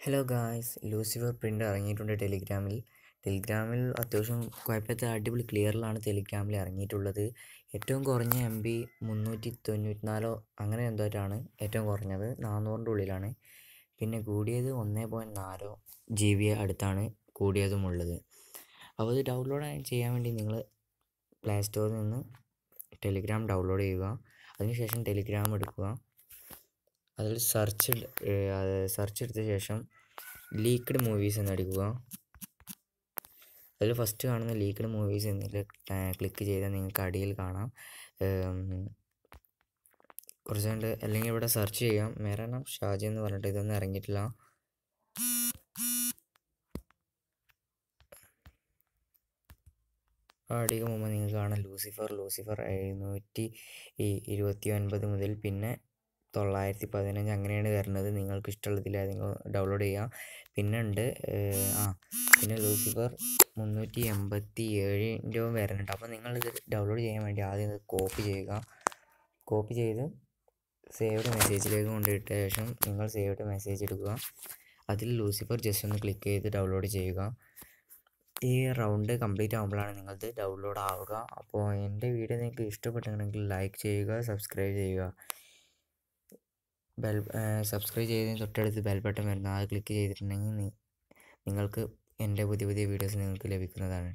Hello guys, Lucifer print ഇറങ്ങിയിട്ടുണ്ട് ടെലിഗ്രാമിൽ അത്യാവശ്യം കുഴപ്പമില്ലാത്ത അടിപൊളി ക്ലിയറിലാണ് ടെലിഗ്രാമിൽ ഇറങ്ങിയിട്ടുള്ളത്. ഏറ്റവും കുറഞ്ഞ MB 394 അങ്ങനെ എന്തോറ്റാണ് ഏറ്റവും കുറഞ്ഞത്, 400-ൻ്റെ ഉള്ളിലാണ്. പിന്നെ കൂടിയത് 1.4 GB അടുത്താണ് കൂടിയതുമുള്ളത്. അപ്പോൾ ഇത് ഡൗൺലോഡ് ചെയ്യാൻ വേണ്ടി നിങ്ങൾ പ്ലേ സ്റ്റോറിൽ നിന്ന് ടെലിഗ്രാം ഡൗൺലോഡ് ചെയ്യുക. അതിനുശേഷം ടെലിഗ്രാം എടുക്കുക. അതിൽ സെർച്ച് എടുത്ത ശേഷം ലീക്ക്ഡ് മൂവീസ് എന്നടിക്കുക. അതിൽ ഫസ്റ്റ് കാണുന്ന ലീക്ക്ഡ് മൂവീസ് എന്നതിൽ ക്ലിക്ക് ചെയ്താൽ നിങ്ങൾക്ക് അടിയിൽ കാണാം. കുറച്ച് കണ്ട് അല്ലെങ്കിൽ ഇവിടെ സെർച്ച് ചെയ്യാം. മേരാ നാം ഷാജി എന്ന് പറഞ്ഞിട്ട് ഇതൊന്നും ഇറങ്ങിയിട്ടില്ല. അടിക്ക് മുമ്പ് നിങ്ങൾക്ക് കാണാം ലൂസിഫർ 729 മുതൽ പിന്നെ 915 അങ്ങനെയാണ് വരുന്നത്. നിങ്ങൾക്ക് ഇഷ്ടമുള്ളതിൽ ഏതെങ്കിലും ഡൗൺലോഡ് ചെയ്യാം. പിന്നെ ഉണ്ട് പിന്നെ ലൂസിഫർ 387 വരുന്നുണ്ട്. അപ്പോൾ നിങ്ങളിത് ഡൗൺലോഡ് ചെയ്യാൻ വേണ്ടി ആദ്യം ഇത് കോപ്പി ചെയ്ത് സേവ്ഡ് മെസ്സേജിലേക്ക് കൊണ്ടിട്ട ശേഷം നിങ്ങൾ സേവ്ഡ് മെസ്സേജ് എടുക്കുക. അതിൽ ലൂസിഫർ ജസ്റ്റ് ഒന്ന് ക്ലിക്ക് ചെയ്ത് ഡൗൺലോഡ് ചെയ്യുക. ഈ റൗണ്ട് കംപ്ലീറ്റ് ആകുമ്പോഴാണ് നിങ്ങളത് ഡൗൺലോഡ് ആവുക. അപ്പോൾ എൻ്റെ വീഡിയോ നിങ്ങൾക്ക് ഇഷ്ടപ്പെട്ടിട്ടുണ്ടെങ്കിൽ ലൈക്ക് ചെയ്യുക, സബ്സ്ക്രൈബ് ചെയ്യുക. സബ്സ്ക്രൈബ് ചെയ്തതിന് തൊട്ടടുത്ത് ബെൽ ബട്ടൺ വരുന്നത്, അത് ക്ലിക്ക് ചെയ്തിട്ടുണ്ടെങ്കിൽ നിങ്ങൾക്ക് എൻ്റെ പുതിയ വീഡിയോസ് നിങ്ങൾക്ക് ലഭിക്കുന്നതാണ്.